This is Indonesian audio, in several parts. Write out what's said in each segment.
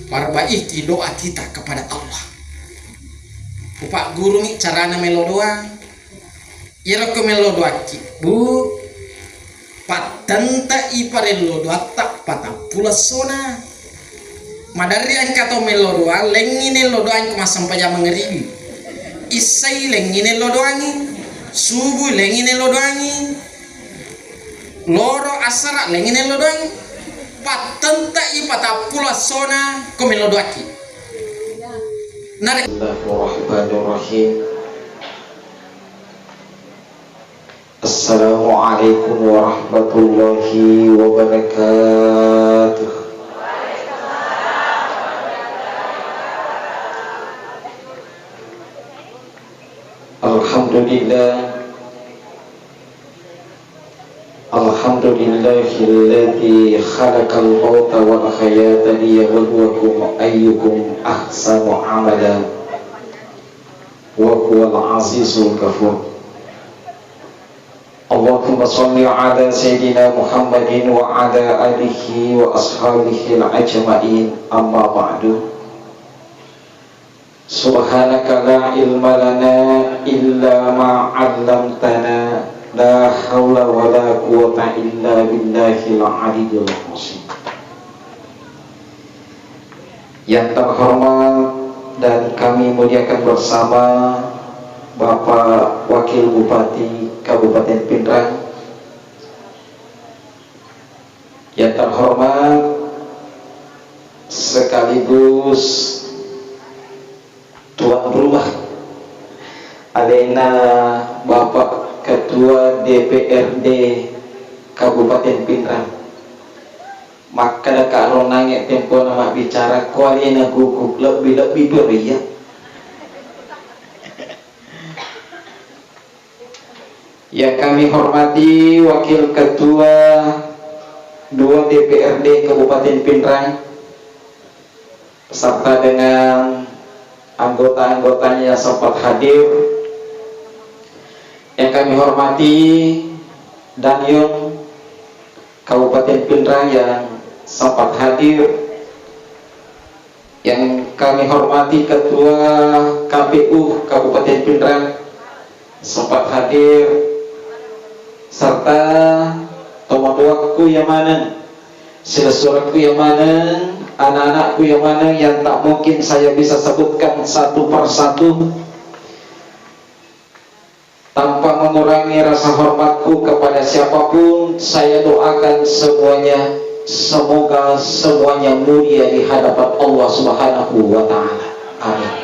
Perbaiki doa kita kepada Allah. Pak guru nih caranya melo doa. Ira ko melo doa ki bu. Patanta iparello doa tak patah pula sona. Madari ang kato melo doa lengine lo doa ang kumasam paya mengeribi. Isai lengine lo doangi. Subuh lengine lo doangi. Loro asara lengine lo doangi. Patanta ipata pula sona ko melo doa ki. Bismillahirrahmanirrahim. Assalamualaikum warahmatullahi wabarakatuh. Alhamdulillahilladzi khalaqal mauta wal hayata liyabluwakum ayyukum ahsanu amala wa huwal azizul ghafur. Allahumma shalli ala sayyidina Muhammadin wa ala alihi wa ashabihi al-ajma'in, amma ba'du. Subhanaka la ilma lana illa ma 'allamtana, la haula wa la quwwata illa billahil aliyyil azim. Yang terhormat dan kami muliakan bersama Bapak Wakil Bupati Kabupaten Pindrang, yang terhormat sekaligus tuan rumah Alena Bapak Ketua DPRD Kabupaten Pindrang. Maka dah kalau nangis tempo nama bicara kualina gugup lebih beria. Yang kami hormati Wakil Ketua 2 DPRD Kabupaten Pindrang beserta dengan anggota-anggotanya yang sempat hadir. Yang kami hormati Danyung Kabupaten Pindrang yang sempat hadir. Yang kami hormati Ketua KPU Kabupaten Pindrang sempat hadir, serta tomaduaku yang mana, silesuraku yang mana, anak-anakku yang mana yang tak mungkin saya bisa sebutkan satu persatu tanpa mengurangi rasa hormatku kepada siapapun. Saya doakan semuanya, semoga semuanya mulia di hadapan Allah Subhanahu wa ta'ala. Amin.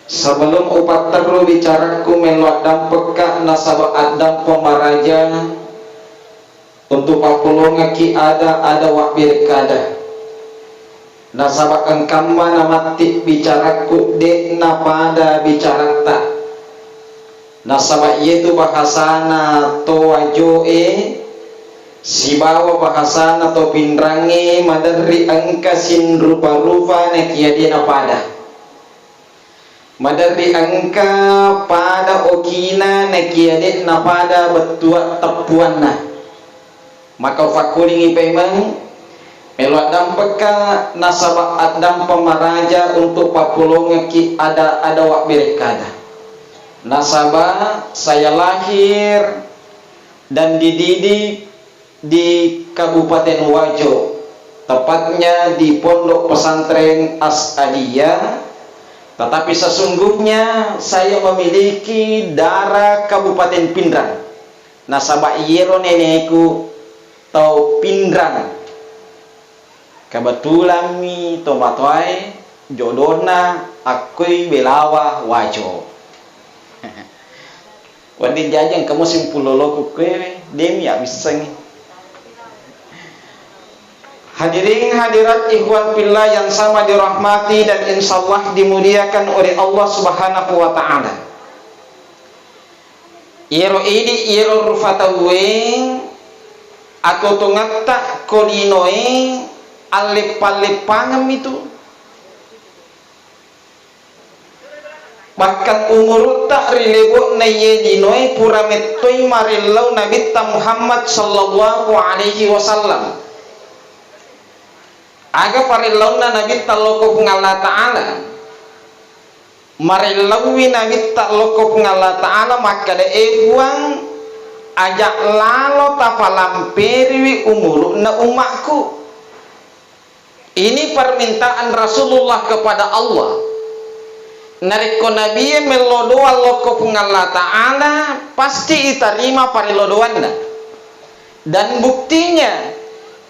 Sebelum upat terlu bicaraku melot dan peka nasabah adam pemaraja untuk papulunga ki ada wakbir kada nasabah engkam mana mati bicaraku dek napada bicara tak nasabah itu bahasana to wajoe si bawa bahasana to pindrangi madari angkasin rupa-rupa nekia dia napada madari angka pada okina nekiadet na pada betua tepuan na maka fakulingi pemang melot dampeka nasabah adam pemaraja untuk papulong ki ada wak berekada. Nasabah saya lahir dan dididik di Kabupaten Wajo, tepatnya di Pondok Pesantren As-Adiyah. Tetapi sesungguhnya saya memiliki darah Kabupaten Pindrang. Nasabah iero nenekku tau Pindrang. Kebetulan mi tomatoy jodona akui belawa Wajo. Wadin jajang kamu simpuloloku kue demi abiseng. Hadirin hadirat ikhwan fillah yang sama dirahmati dan insyaallah dimuliakan oleh Allah Subhanahu wa taala. Iro idi iro rufataweng aku tungatta kolinoe alip-alip itu. Bahkan umur tak rilebo naye dinoe purametoi marillau Nabi Muhammad sallallahu alaihi wasallam. aga parilauna nabi taloko Allah Ta'ala marilawi nabi taloko Allah Ta'ala maka da ebuang ajak lalo tapalamperi umur na umatku. Ini permintaan Rasulullah kepada Allah. Nariko nabi melodoa loko Allah Ta'ala pasti iterima parilodoanna. Dan buktinya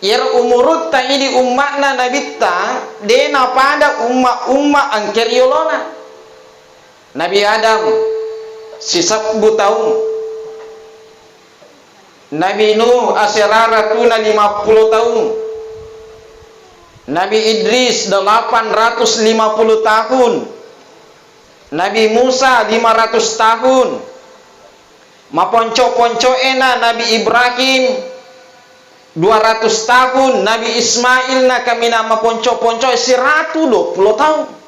yer umurut ta ini umatna nabi ta dena pada umma angkeriolona. Nabi Adam sisab tahun, Nabi Nuh aseraratuna 50 tahun, Nabi Idris 850 tahun, Nabi Musa 500 tahun, maponco-ponco ena Nabi Ibrahim 200 tahun, Nabi Ismail na kami na maponco-ponco 120 tahun.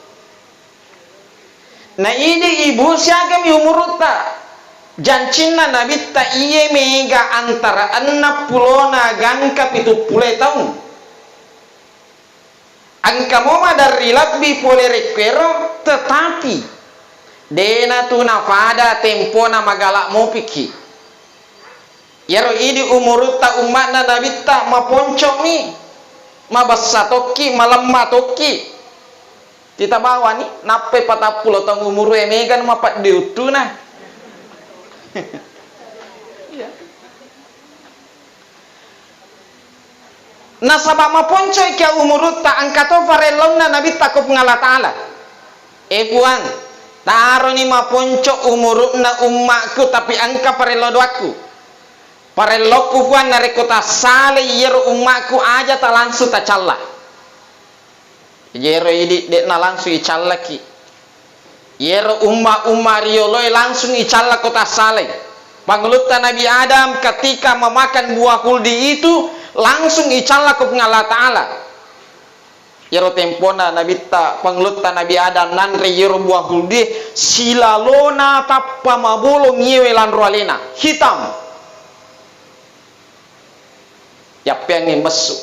Nah ini ibu siaga mi umurutta jancinna nabi ta iye mega antara 60 na gangka 70 tahun. Angka moma dari lebih boleh rekwero tetapi dena tu nafada tempo na magalak mo piki. Yaro ini umurutta umat na nabi ta maponcok mi mabassa toki malemma toki. Kita bawa nih nape 40 tahun umur megan mapat diutu nah. Nah sabab maponco kia umurut ta angkato farelona nabi takut ngala ta'ala. Buang taro ni maponco umurut na umakku tapi angka parelodoaku. Pareloku puan narekota sale yer umakku aja ta langsung ta calla. Yero ini dek na langsung icallaki. Yero umma rioloi langsung icalla kota sale. Pangluta Nabi Adam ketika memakan buah kuldi itu langsung icalla ke Allah Ta'ala. Yero tempona Nabi ta pangluta Nabi Adam nanre yero buah kuldi silalona tappa mabolo nyewe lan roalena hitam. Yapeng ni mesuk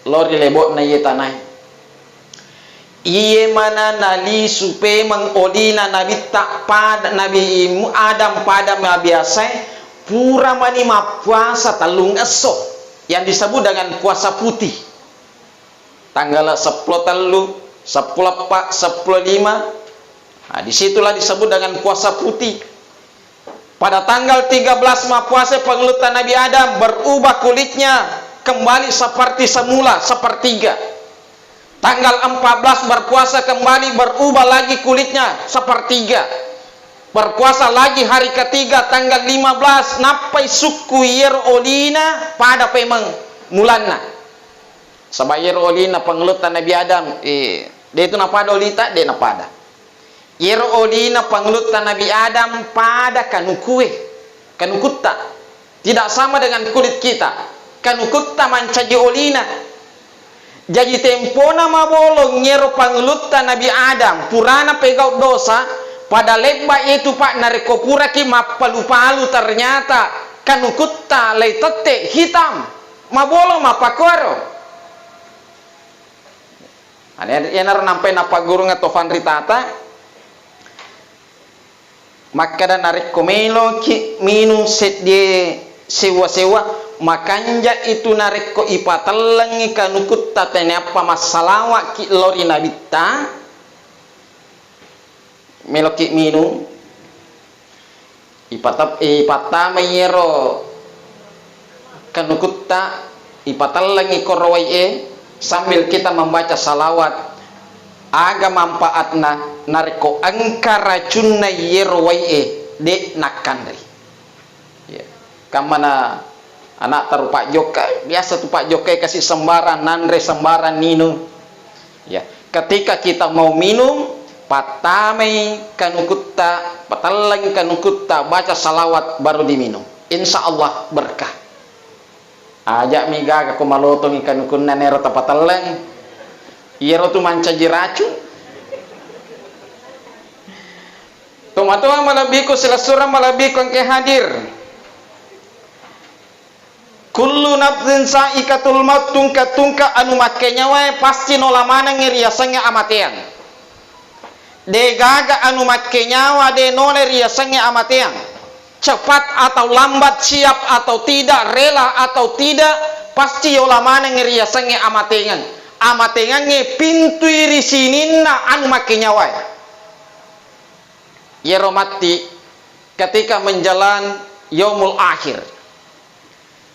lori lebok na yetanai. Iye mana nali supe mengolina nabi tak pada nabi Adam pada biasa pura mani puasa talung esok yang disebut dengan puasa putih tanggal 10 telu 10 pak 10 lima. Nah, disitulah disebut dengan puasa putih. Pada tanggal 13 puasa pengelutan Nabi Adam berubah kulitnya kembali seperti semula sepertiga. Tanggal 14 berpuasa kembali berubah lagi kulitnya sepertiga. Berpuasa lagi hari ketiga tanggal 15 napai suku yer olina pada pemeng mulana. Sebab yer olina pengelutan Nabi Adam dia itu napada olita dia napada. Yer olina pengelutan Nabi Adam pada kanukue kanukutta. Tidak sama dengan kulit kita. Kanukutta mancaji olina. Jadi tempona mabolong nyero panglutta Nabi Adam purana pegau dosa pada lebba itu pak nareko pura ki mapalu-palu ternyata kanukutta leitete hitam mabolong mapakoro. Ada yang nampai napa guru ngatofan ritata maka dan narik komelo ki minum set die sewa-sewa makanja itu narik ko ipatalangi kanukut tatene apa masalawa ki lori nabita meloki minum ipata mayero kanukutta ipatalangi korowai sambil kita membaca salawat aga manfaatna nariko angka racunna yerowai de nakandri ya kamana anak taruh Pak Jokai biasa tuh Pak Jokai kasih sembaran nanre sembaran minum ya ketika kita mau minum patamai kanukutta patalang kanukutta baca salawat baru diminum insya Allah berkah ajak miga aku malotong ikan kunna nero tapatalang iro tu mancaji racun tumatuang malabiku silasura malabiku ke hadir kullu nafsin saikatul maut tungka anu make nyawa pasti nolamana ngiriasannya amatean. De gaga anu make nyawa de nole riasannya amatean. Cepat atau lambat, siap atau tidak, rela atau tidak, pasti olamana ngiriasannya amatean. Amatean nge pintu iri sininna anu make nyawa. Yero mati ketika menjalan yaumul akhir.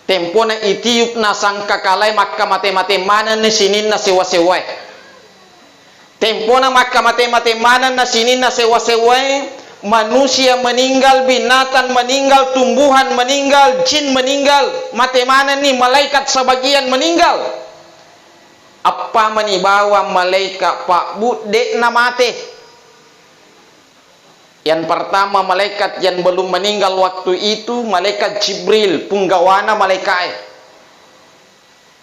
Tempona itiup na sangka kalai maka mate-mate mana ni sinin na sewa-sewa. Tempona maka mate-mate mana na sinin na sewa-sewa. Manusia meninggal, binatang meninggal, tumbuhan meninggal, jin meninggal. Mate mana ni malaikat sebagian meninggal. Apa manibawa malaikat pak budek na mate. Yang pertama malaikat yang belum meninggal waktu itu malaikat Jibril, punggawana malaikat.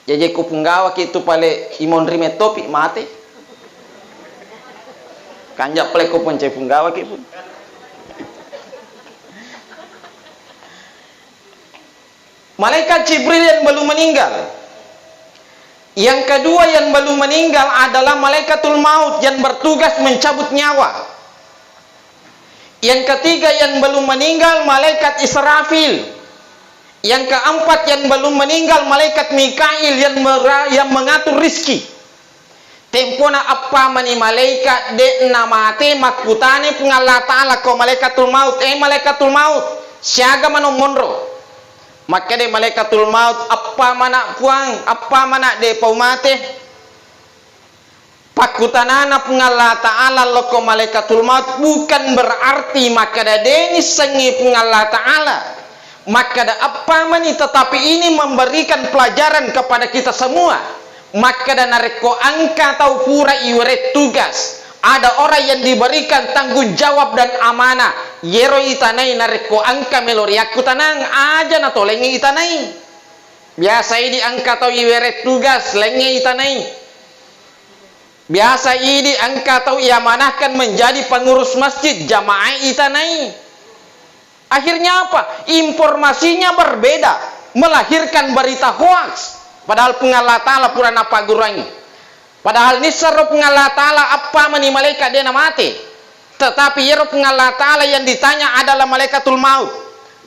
Jadi ku punggawa itu pale imon rime topi mate. Kanjak pale ku ponce punggawa ki pun. Malaikat Jibril yang belum meninggal. Yang kedua yang belum meninggal adalah malaikatul maut yang bertugas mencabut nyawa. Yang ketiga yang belum meninggal malaikat Israfil. Yang keempat yang belum meninggal malaikat Mikail yang mengatur rizki. Tempona apa mani malaikat de namate makutane pengalla ta'ala ko malaikatul maut. Malaikatul maut siaga mano monro. Maka de malaikatul maut apa mana puang, apa mana de paumate. Pakutanana pengalla ta'ala loko malaikatul maut bukan berarti maka da deni sengi pengalla ta'ala. Maka da apa mani tetapi ini memberikan pelajaran kepada kita semua. Maka da nareko angka atau pura iweret tugas. Ada orang yang diberikan tanggung jawab dan amanah. Yero itanai nareko angka meloriaku tanang aja na to lenge itanai. Biasa ini angka atau iweret tugas lenge itanai. Biasa ini angka atau iamanahkan menjadi pengurus masjid jamaah itanai. Akhirnya apa? Informasinya berbeda, melahirkan berita hoax. Padahal pengalla ta'ala purana pagurangi. Padahal nisaro pengalla ta'ala apa mani malaikat dia mati. Tetapi yero pengalla ta'ala yang ditanya adalah malaikatul maut.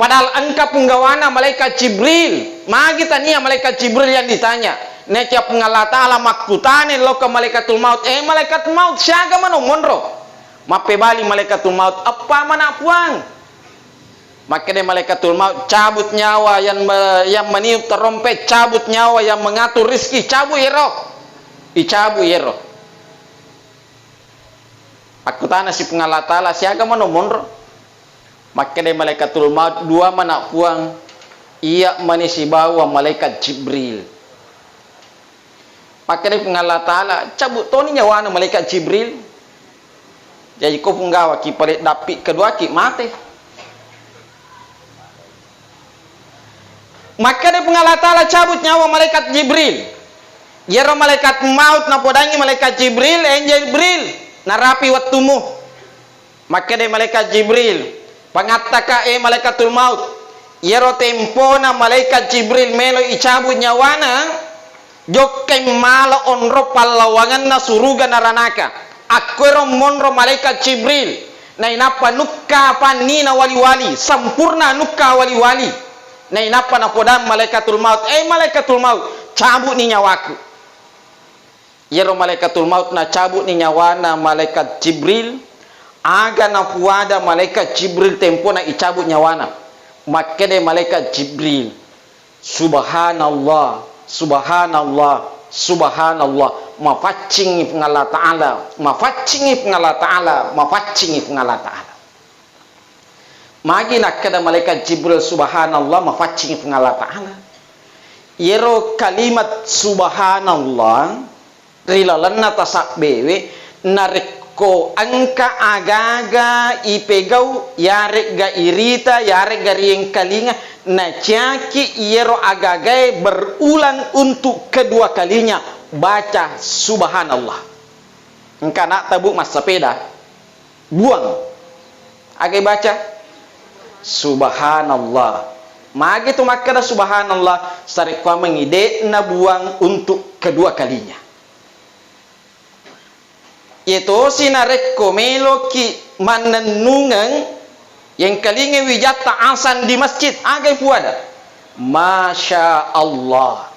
Padahal engkau penggawana malaikat Jibril. Magi tania malaikat Jibril yang ditanya. Necia pengalla ta'ala makutane loka malaikatul maut. Malaikat maut siaga mano monro. Mape bali malaikatul maut apa mana puang. Maka de malaikatul maut cabut nyawa yang meniup terompet, cabut nyawa yang mengatur rizki, cabut yero. Icabu yero. Akutana si pengalla ta'ala siaga mano monro. Maka de malaikatul maut dua mana puang. Ia manisi bawa malaikat Jibril. Maka dia pengalla ta'ala cabut toni nyawa malaikat Jibril. Jadi kau punggawa ki palit dapi kedua ki mati. Maka dia pengalla ta'ala cabut nyawa malaikat Jibril. Yero malaikat maut na podangi malaikat Jibril, Jibril narapi wattumu. Maka dia malaikat Jibril pangattaka malaikatul maut. Yero tempona malaikat Jibril melo icabut nyawana. Jokai malo onro palawangan na suruga naranaka. Akwero monro malaikat Jibril. Na inapa nukka panina wali-wali. Sampurna nukka wali-wali. Na inapa na podam malaikatul maut. Malaikatul maut. Cabut ni nyawaku. Yero malaikatul maut na cabut ni nyawana malaikat Jibril. Aga na puada malaikat Jibril tempo na icabut nyawana. Makede malaikat Jibril. Subhanallah. Subhanallah, subhanallah, mafacingi pengalla ta'ala, mafacingi pengalla ta'ala, mafacingi pengalla ta'ala. Magi nak kada malaikat Jibril subhanallah mafacingi pengalla ta'ala. Yero kalimat subhanallah rilalanna tasak bewe nareko angka agaga ipegau yarek ga irita yarek ga rieng kalinga. Nah caki yero agagai berulang untuk kedua kalinya baca subhanallah. Engkau nak tabuk mas sepeda buang agai baca subhanallah Magi tu makada subhanallah sarikwa mengide na buang untuk kedua kalinya. Itu sinarekko melo ki mananungan yang kalinge wijata asan di masjid agai puada. Masya Allah.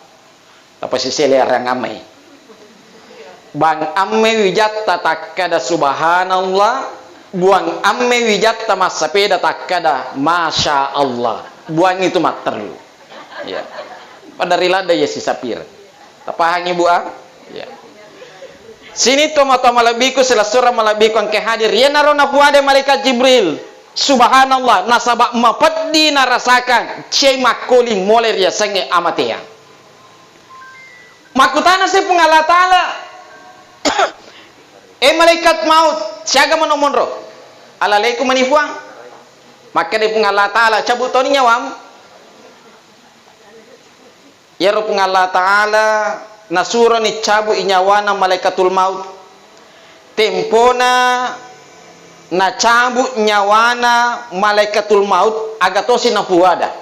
Apa si selerang amai. Bang amme wijata takkada subhanallah. Buang amme wijata masapeda takkada Masya Allah. Buang itu mat terlu. Ya. Pada rilada ya si sapir. Tapahangi buang. Ya. Sini tomato malabiku selasura malabiku ang kehadir. Ya narona puade malaikat Jibril. Subhanallah nasabak mapadi narasakan cey makoli moler ya sange amatea. Makutana si pengala taala. Malaikat maut siaga manomonro. Alalaikum manifuang. Maka di pengala taala cabut toni nyawam. Ya ro pengala taala nasura ni cabu inyawana malaikatul maut tempona na cabu nyawana malaikatul maut agatosi na puada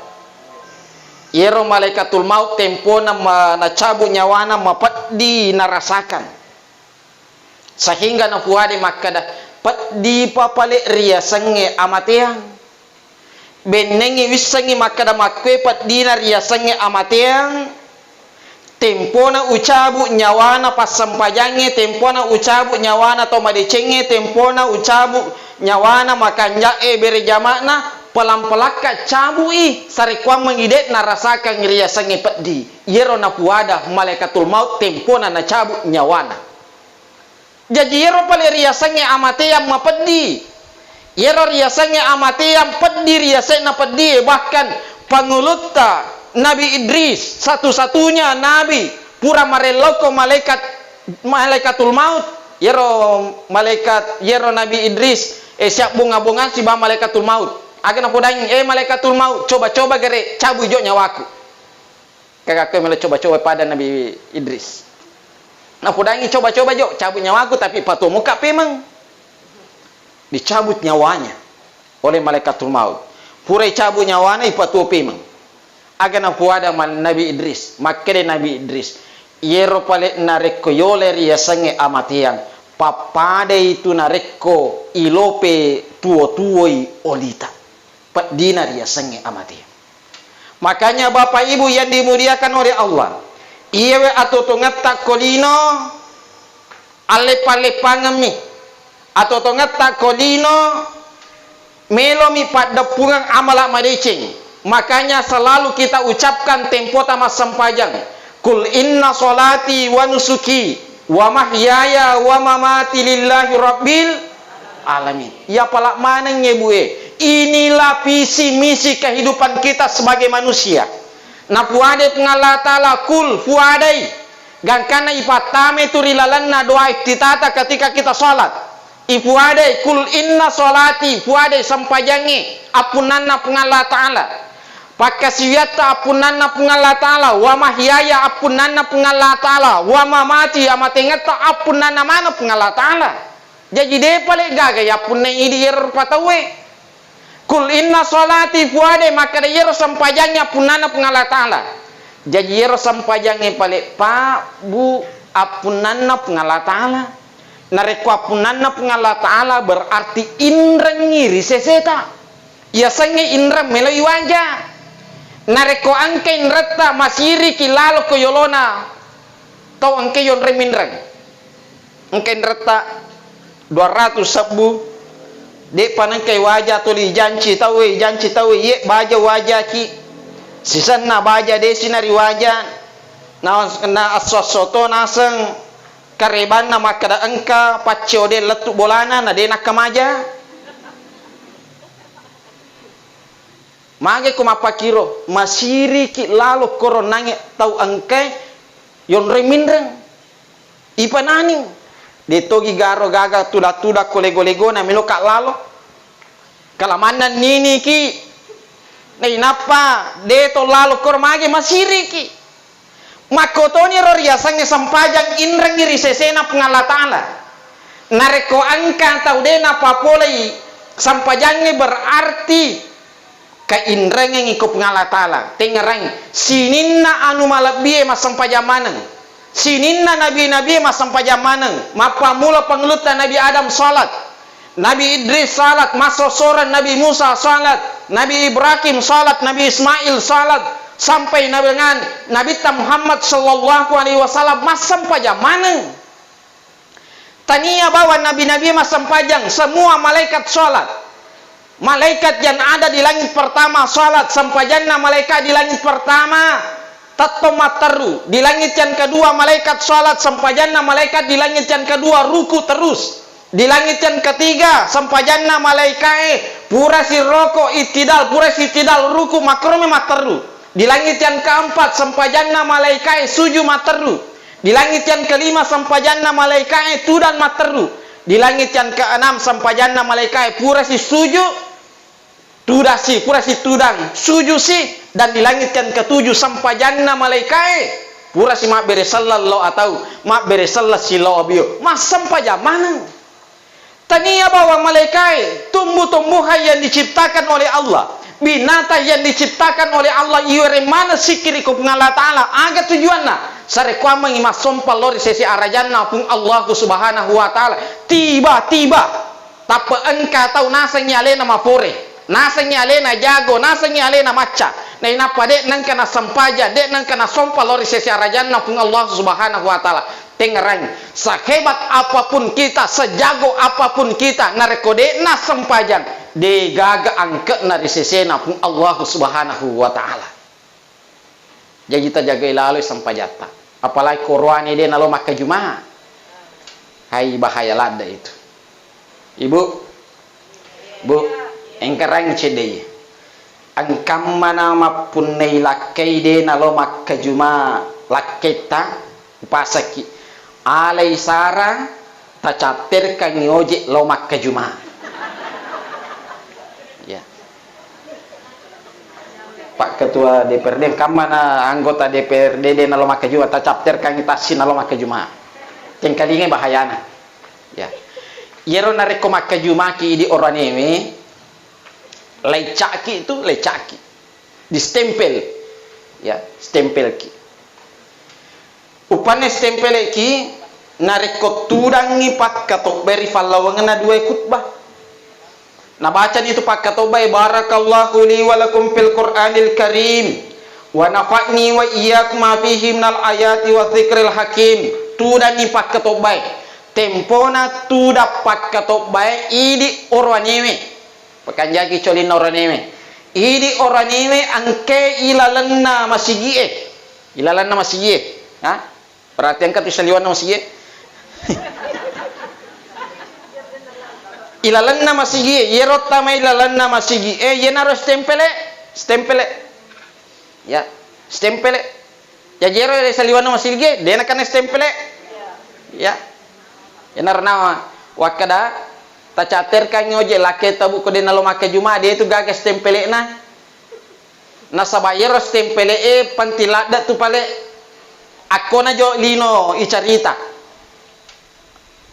yero malaikatul maut tempona na cabu nyawana mapadi narasakan sehingga na puada makada padi papale ria sange amateang benengi wisangi makada makwe padi na ria sange amateang tempona ucabu nyawana pas sampajange tempona ucabu nyawana to madecenge tempona ucabu nyawana makanja bere jamakna pelampelaka cabu sarikwa mengidet narasaka ngiriya sange peddi yero na puada malaikatul maut tempona na cabu nyawana jadi yero pale riya sange amate yang mapeddi yero riya sange amate yang peddi riya na peddi bahkan pangulutta Nabi Idris satu-satunya nabi pura mareloko malaikatul maut yero Nabi Idris siap bunga-bunga si ba malaikatul maut agak podang malaikatul maut coba-coba gere cabu jo nyawaku kakak mele coba-coba pada Nabi Idris na podangi coba-coba jo cabut nyawaku tapi patu muka memang dicabut nyawanya oleh malaikatul maut pura cabut nyawana ipatu memang agana puada man Nabi Idris makede Nabi Idris yero pale narekko yoler ya sange amatian papade itu narekko ilope tuo-tuoi olita pat dinar ya sange amatian makanya Bapak Ibu yang dimuliakan oleh Allah iyewe atau tongatta kolino ale pale pangami atau tongatta kolino melomi pada pungang amala madeceng. Makanya selalu kita ucapkan tempo tamas sampajang kul inna solati wa nusuki wa mahyaya wa mamati lillahi rabbil alamin. Ya palak maneng ngebue inilah visi misi kehidupan kita sebagai manusia na puade pengala ta'ala kul puadai gangkana ipatame turilalanna doa iftitata ketika kita salat ipuadai kul inna solati puadai sampajangi apunanna pengala ta'ala pakasiyata apunanna pengala ta'ala wa mahyaya apunanna pengala ta'ala wa mamati amatengata apunanna mana pengala ta'ala jadi de pale gaga ya punne idi yer patawe kul inna solati fuade maka de yer sampajangnya apunanna pengala ta'ala jadi yer sampajangnya pale pa bu apunanna pengala ta'ala nareku apunanna pengala ta'ala berarti indra ngiri seseta ya sange indra meloi wajah nareko angke inrata masiri kilalo ko yolona tau angke yon remindrang angke inrata 200 sabu de panangke wajah tuli janci tahu ye baja wajah ki sisanna baja de sinari wajah na asosoto naseng kareban na makada angka paccio de letu bolana na de nakamaja mage ko mapakiro masiri ki lalo koronange tau angkai yon remindrang ipananing detogi garo gaga tuda kolego-lego na miloka lalo kalamanan nini ki nei napa deto lalo kor mage masiri ki makotoni roria sange sampajang indrang iri sesena pengalatala nareko angka tau de napa polei sampajange berarti kainreng ngikop ngala taala tengereng sininna anu malabie masampajamaneng sininna nabi-nabi masampajamaneng mapamula pengelutan Nabi Adam salat, Nabi Idris salat, masosoran Nabi Musa salat, Nabi Ibrahim salat, Nabi Ismail salat, sampai dengan Nabi Muhammad sallallahu alaihi wasallam masampajamaneng. Tania bawa nabi-nabi masampajang semua malaikat salat. Malaikat yang ada di langit pertama salat, sampajanna malaikat di langit pertama tattomataru, di langit yang kedua malaikat salat, sampajanna malaikat di langit yang kedua ruku terus, di langit yang ketiga sampajanna malaikat pura si roko itidal, pura si itidal ruku makrome mataru, di langit yang keempat sampajanna malaikat suju mataru, di langit yang kelima sampajanna malaikat tudan mataru, di langit yang keenam sampajanna malaikat pura si suju tudasi, pura si tudang suju si, dan di langit yang ketujuh sampajanna malaikat pura si mak bere sallallahu atau mak bere sallallahu silau bio mas sampajamana. Tania bawa malaikat tumbuh-tumbuhan yang diciptakan oleh Allah, binatang yang diciptakan oleh Allah iure mana sikiri ku ngala taala aga tujuanna sare kwa mengi masompal lori sesi arajanna pun Allah subhanahu wa taala tiba-tiba tapa engka tau nasa nyalena mapore nasa nyalena jago nasa nyalena maca na inapa dek nang kana sampaja dek nang kana sompal lori sesi arajanna pun Allah subhanahu wa taala tengerang sahebat apapun kita sejago apapun kita narekode na sampajan de gaga angke na risesena pun Allah subhanahu wa taala. Jadi kita jaga lalu sampajata apalagi korwani de nalo maka jumaa hai bahaya lada itu ibu bu engkarang cedeye angkam mana mapun nei lakai de nalo maka jumaa laketa pasaki alai sara tacater kan ngoje lo maka jumaa ya Pak Ketua DPRD kam mana anggota DPRD de nalo maka jumaa tacater kan tasin nalo maka jumaa tengkalinge bahayana ya yero nareko maka jumaa ki di oraneme lecaki itu lecaki di stempel ya stempel ki upane stempel ki nareko tudangi pak katok beri fallawangana dua khutbah nah baca itu pak katok bay barakallahu li wa lakum fil qur'anil karim wa nafa'ni wa iyyakum ma fihi minal ayati wa dzikril hakim tudani pak katok bay tempona tuda pak katok bay idi orwaneme pakanjaki colin orwaneme idi orwaneme angke ilalanna masigie ha perhatian kan tulisan masigie ilalanna masigie yerot tama ilalanna masigie yenaro stempele ya stempele ya jero saliwana masigie dena kan stempele ya yenar nama wakada tacater kan ngoje lake tabu ko dena lo make juma dia itu gagas stempele na nasabayero stempele pantilada tu pale ako na jo lino icarita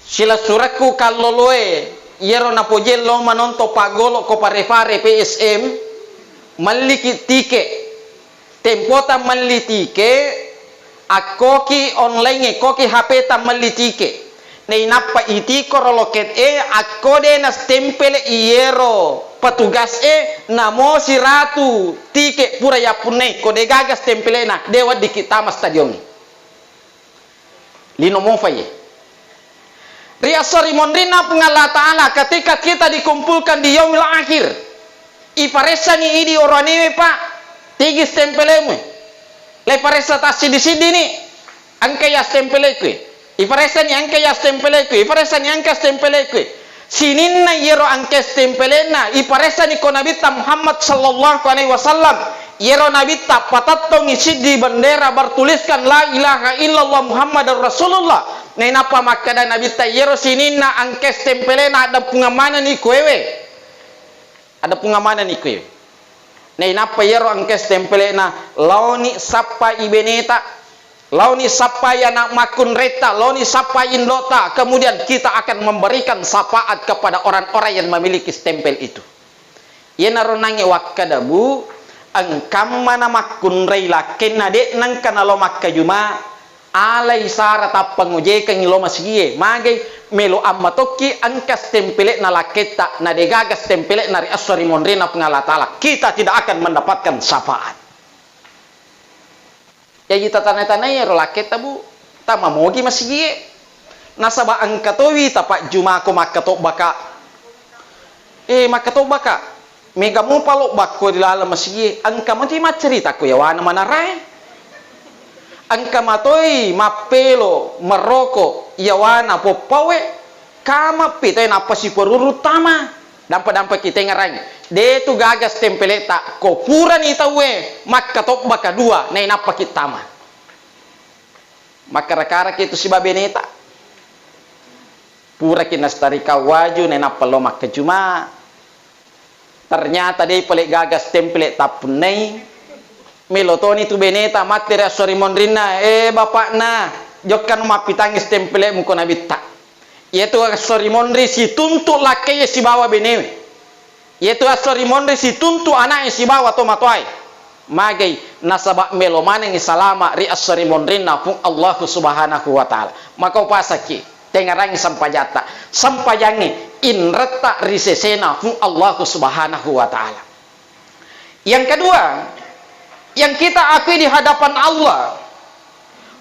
sila suraku kalloloe yero na pojello manonto pagolo ko parefare PSM maliki tike tempota mallitike akoki online koki HP ta mallitike nei nappa iti koroloket akode na stempele iero petugas namo si ratu tike pura ya punne kode gagas stempele na dewa dikitama stadion lino mo faye riasori mondrina pengala ta'ala ketika kita dikumpulkan di yaumil akhir iparesani idi orane pak tigi stempelemu le paresa tasi di sini ni angka ya stempeleku iparesani angka ya stempeleku iparesani angka stempeleku sininna yero angka stempelena iparesani ko nabi Muhammad sallallahu alaihi wasallam yero nabi patatto ngisi di bendera bertuliskan la ilaha illallah Muhammadur Rasulullah nah napa maka dan nabi yero sininna angka stempelena ada pengamanan ni kwewe ada pengamanan ni kwewe nah napa yero angka stempelena launi sappa ibeneta launi sappa yana makun reta launi sappa indota kemudian kita akan memberikan syafaat kepada orang-orang yang memiliki stempel itu Ye naro nange wakkadabu angkam mana makkun reila kenna de nang kanalo makka juma alai sara tapang oje kang ilo masigie mage melo amma tokki angkas tempele na laketa na de gagas tempele nari aswari monrina pengalatala kita tidak akan mendapatkan syafaat. Ya kita tanah-tanah ya laketa bu tama mogi masigie nasaba angkatowi tapak juma ko makato baka makato baka mega mo palok bako di lalam masigi angka mati macerita ko yawana manaray angka matoy mapelo maroko yawana popawe kama pitay napasi porurutama dampa kita ngarang de tu gagas tempeleta ko pura ni tawe makatok baka dua na inapakitama makarakara itu si babeneta pura kinastari kawaju na inapalo makajuma. Ternyata dia pelik gagas template tapunai melotoni tu beneta materi asori monrina bapak na jokkan mapitangis template muko nabita yaitu asori monri si tuntuk laki si bawa benewe yaitu asori monri si tuntuk anak si bawa tomatoai magai nasabak melomane ngi salama ri asori monrina pun Allah subhanahu wa ta'ala maka upasaki tengarang sampajangi inrata risesena fu Allah subhanahu wa ta'ala. Yang kedua yang kita akui di hadapan Allah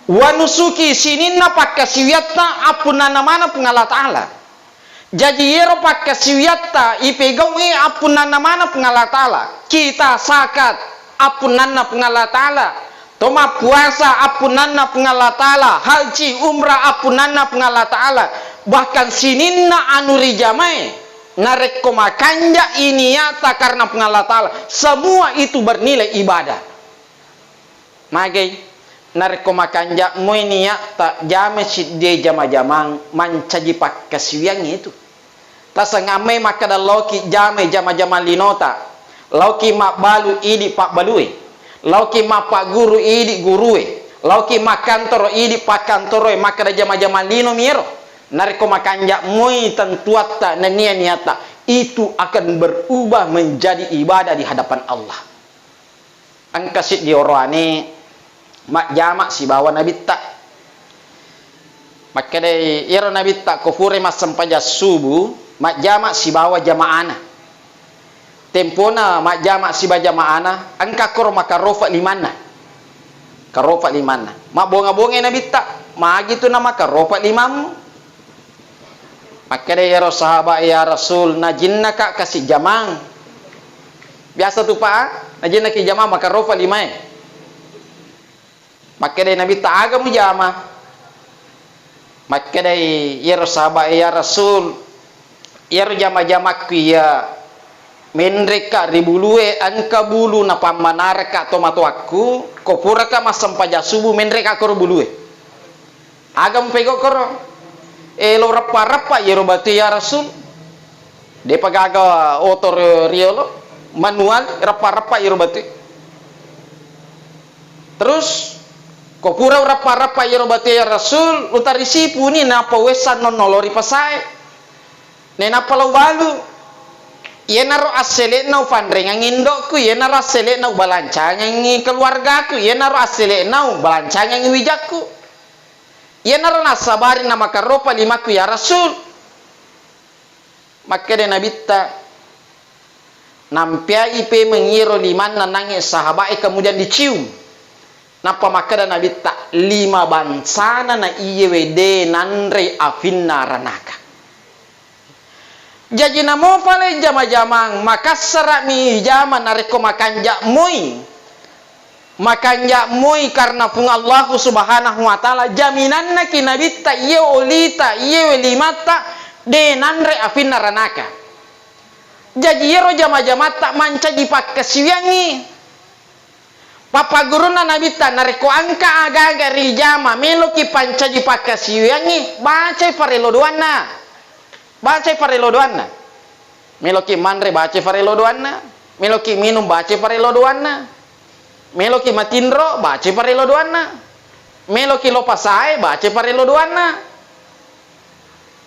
wa nusuki sininna pakkasiwiyatta apunana mana pengala ta'ala jadi yero pakkasiwiyatta ipegawi apunana mana pengala ta'ala kita sakat apunana pengala ta'ala toma puasa apunanna pengala ta'ala haji umrah apunanna pengala ta'ala bahkan sininna anuri jamai narek komakanja ini yata karena pengala ta'ala semua itu bernilai ibadah magai narek komakanja mo ini yata jame sidde jama-jamang mancaji pakkasiwiang itu tasa ngame makada loki jame jama-jama linota loki mak balu idi pak balui lauki ma pak guru idi gurue lauki ma kantoro idi pak kantoro maka da jama-jama lino miro nariko makanja moi tentuata nenia niata itu akan berubah menjadi ibadah di hadapan Allah angkasit di orane mak jama si bawa nabi tak maka dai iro nabi tak kufure mas sampaja subuh mak jama si bawa jamaana tempona mak jamak si bajamaana angka kor maka rofa limanna karofa limanna mak bonga-bonga nabi tak magi tu nama karofa limam maka ya sahabat ya rasul najinna kak kasih jamang biasa tu pak najinna ki jamang maka rofa limai maka nabi tak agam jama maka ya sahabat ya rasul ya jama-jamak ya menreka ribulue angka bulu na pamanareka tomato aku kopuraka masam paja subuh menreka kor bulue agam pego koro lo rapa yero batu ya rasul de pagaga otor riolo manual rapa yero batu terus kopura rapa yero batu ya rasul utarisi puni napa wesan non nolori pasai nena palau balu ia naro asele nau fandreng ngindokku ia naro asele nau balancang ngi keluargaku ia naro asele nau balancang ngi wijakku ia naro nasabari nama karopa limaku ya rasul maka de nabita nampia ipe mengiro liman nanangi sahabat kemudian dicium napa maka de nabita 5 bansana na iye wede nanre afinna ranaka jadi namo pale jama-jamang maka serak mi jama nareko makanja moi karena pun Allah subhanahu wa ta'ala jaminan na kinabita iye olita iye welimata de nanre afinna ranaka jadi yero jama-jama tak manca dipakkasiwiangi papa guru na nabita nareko angka aga-aga rijama meloki panca dipakkasiwiangi baca parelo doana baca farelo doanna meloki manre baca farelo doanna meloki minum baca farelo doanna meloki matindro baca farelo doanna meloki lopasai baca farelo doanna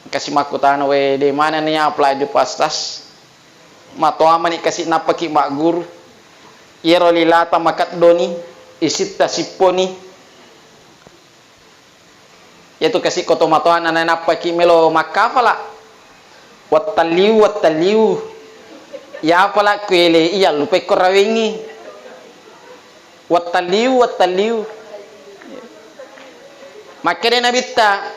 kasih makutana we di mana nih apply di pastas matoa mani kasih napaki mak guru yero lilata makat doni isitta siponi yaitu kasih koto matoa nana napaki melo makafala wattaliu ya pala kuele iya lupa korawengi wattaliu makere nabitta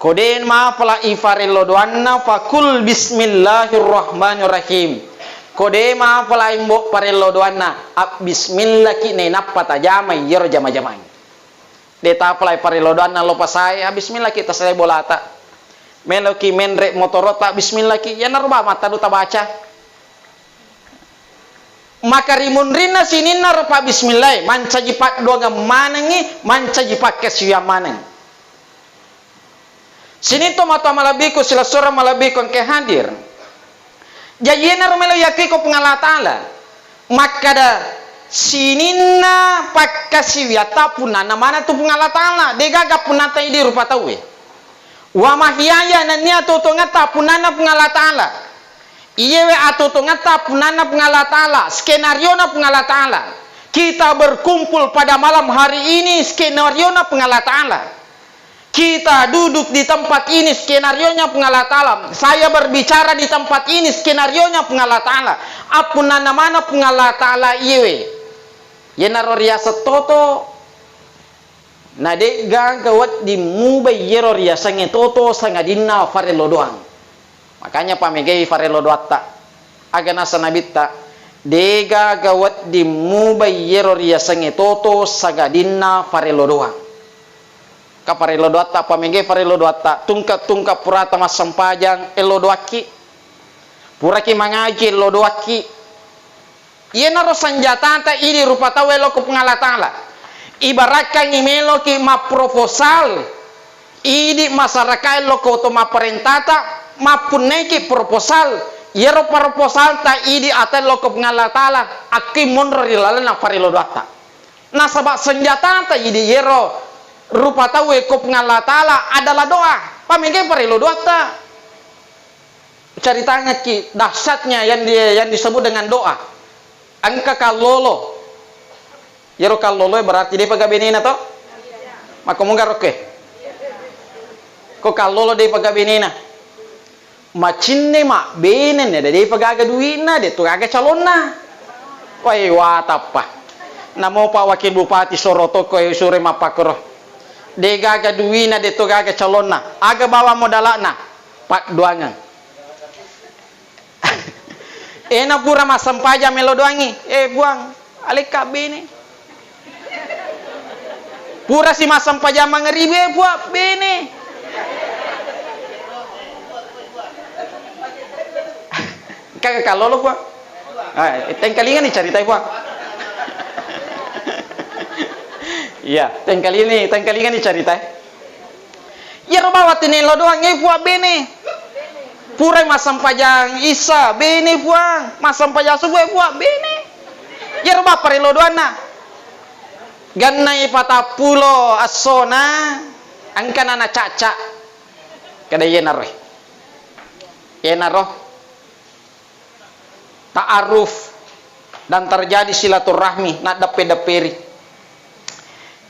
koden ma pala ifarello doanna fakul bismillahirrahmanirrahim kode ma pala imbo parello doanna bismillah ki ne napata jama yero jama-jama de ta pala parello doanna lo pasai bismillah ki tasle bolata melo ki menre motorota bismillah ki ya narba mata duta baca maka rimun rina sininna rupa bismillah manca jipak doa manangi manca jipak kesuya manang sini to mata malabiku sila sura malabiku ke hadir jayena romelo yakiko pengala taala maka da sininna pakkasiya tapuna namana tu pengala taala degaga punata idi rupa tawe wa mahyaya nania to ngata punana pengala taala iyewe atau ngata punana pengala taala skenario na pengala taala kita berkumpul pada malam hari ini skenario na pengala taala kita duduk di tempat ini skenario-nya pengala taala saya berbicara di tempat ini skenario-nya pengala taala apunana mana pengala taala iyewe yenaro riasa toto nade gagawat di mubay yero riasa ngetoto sangadina farelo doang makanya pamegay farelo doatta aga nasa nabitta dega gawat di mubay yero riasa ngetoto sagadina farelo doang kaparelo doatta pamege farelo doatta tungkap purata mas sampajang elo doaki puraki mangaji elo doaki yena ro sanjata ta ini rupa tawe lo ko pengala taala ibaratkan imelo ki ma proposal idi masyarakat lo ko to ma perintata ma puneki proposal yero proposal ta idi atel lo ko pengala taala aki monro rilalana farelo doatta na sabab senjata ta idi yero rupa tawe ko pengala taala adalah doa pamege parelo doa ta ceritanya ki dahsyatnya yang disebut dengan doa angka kalolo yero kalolo berarti dia pagabenina to maka mungaroke ko kalolo dia pagabenina macinne ma benen ne dia pagaga duina dia tu aga calonna wai watapa namo pa wakil bupati Soroto ko sore mapakro de gaga duwina de to gaga calonna aga bawa modalana pak doangan ena pura masam paja melo doangi buang alika bene pura si masam paja mangeribe buat bene kagak kalau lo buang tengkalingan nih cari buang iya, tengkali ini cerita. Ya robawat ini lo doang buat bene. Purai masam pajang isa bene buang, masam pajang subuh buat bene. Ya robah pare lo doang na. Ganai patah pulo asona, angkan anak caca. Kada yenaro. Yenaro. Ta'aruf dan terjadi silaturahmi nak dape-daperi.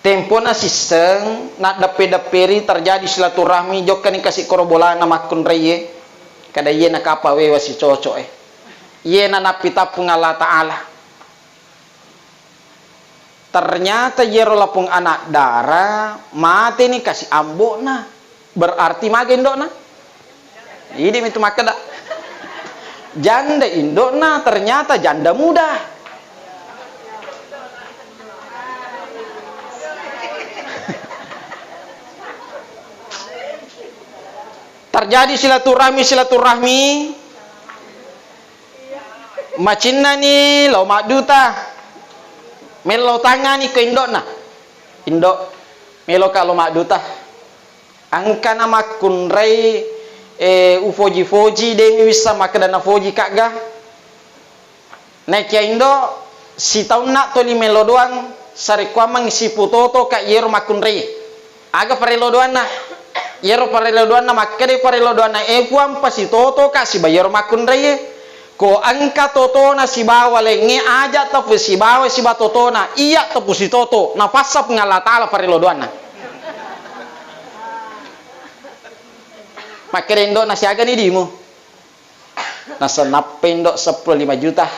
Tempo na siseng nak dape-daperi terjadi silaturahmi jokan kasih korobola nama kun reye kada ye na kapa we wasi cocok ye na napita pungala taala ternyata yero lapung anak dara mati ni kasih ambo na berarti magendo na ini itu maka dak janda indo na ternyata janda muda terjadi silaturahmi macinna ni lo maduta melo tangani ke indok na indok melo kalau maduta angka nama kunrai ufoji demi bisa makadana foji kaga naik ya indo si tahun nak toli melo doang sari kuamang si putoto kak yero makunrai aga parelo doang na yero parelo doana makade parelo doana puam pasi toto kasi bayar makun reye ko angka totona si bawa lenge aja tapu si bawa si batotona iya tapu si toto na pasap ngala taala parilo doana makerendo na siaga ni dimu nasa napendo 15 juta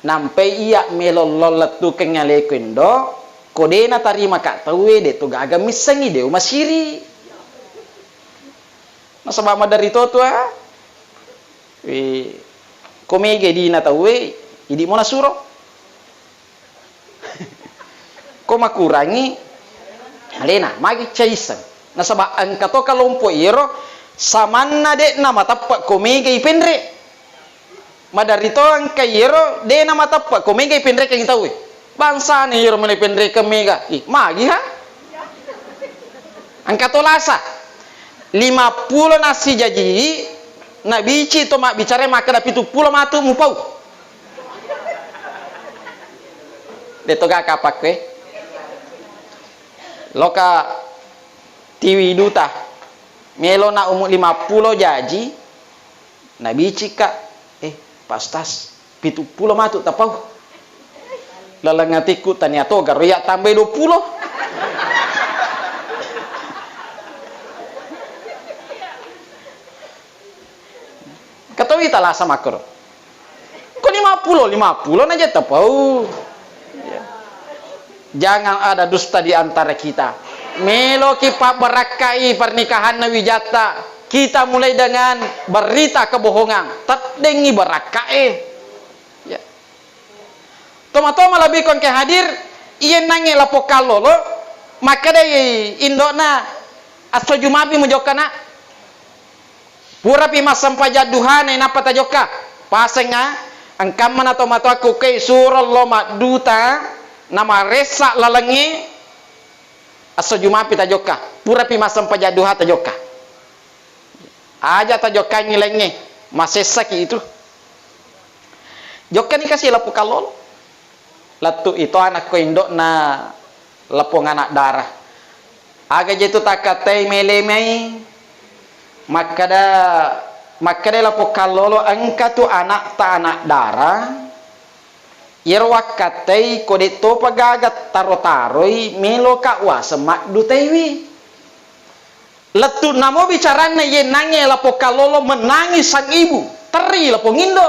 nampe iya melololat tu kengale kendo kode na tarima ka tawe de tu gaga misangi de masiri nasa bama dari toto komege di na tawe idi mo nasuro ko makurangi alena magi chaisan nasaba ang kato kalompo iro samanna de na matappa komege ipendre madarito ang kayero de na matappa komege ipendre kang tawe bangsa ni iro mele pendre kemega magi ha ang katolasa 50 nasi jaji na bici to mak bicara maka dapat 70 matu mupau deto ga kapak we loka tiwi duta melo na umur 50 jaji na bici ka pastas 70 matu tapau lalangatiku tanya to garoya tambah 20 katawi talasa makro ko 50 aja tapau jangan ada dusta di antara kita melo kipa berakai pernikahan na wijata kita mulai dengan berita kebohongan terdengi berakai ya toma-toma lebih kon ke hadir iya nange lapo kalolo maka dai indona aso jumapi mojokana pura pi masam pajaduhan napa tajoka pasenga angkam mana tomato aku kay surol loma duta nama resa lalangi aso jumapi tajoka pura pi masam pajaduha tajoka aja tajoka ngilenge masesaki itu joka ni kasih lapu kalol latu itu anak ko indok na lapong anak darah aga jetu takatay melemei makada lapo kalolo angka tu anak ta anak darah yerwa katei kode to pagagat taro-taroi melo ka wa semak dutewi letu namo bicarana ye nange lapo kalolo menangis sang ibu teri lapo ngindo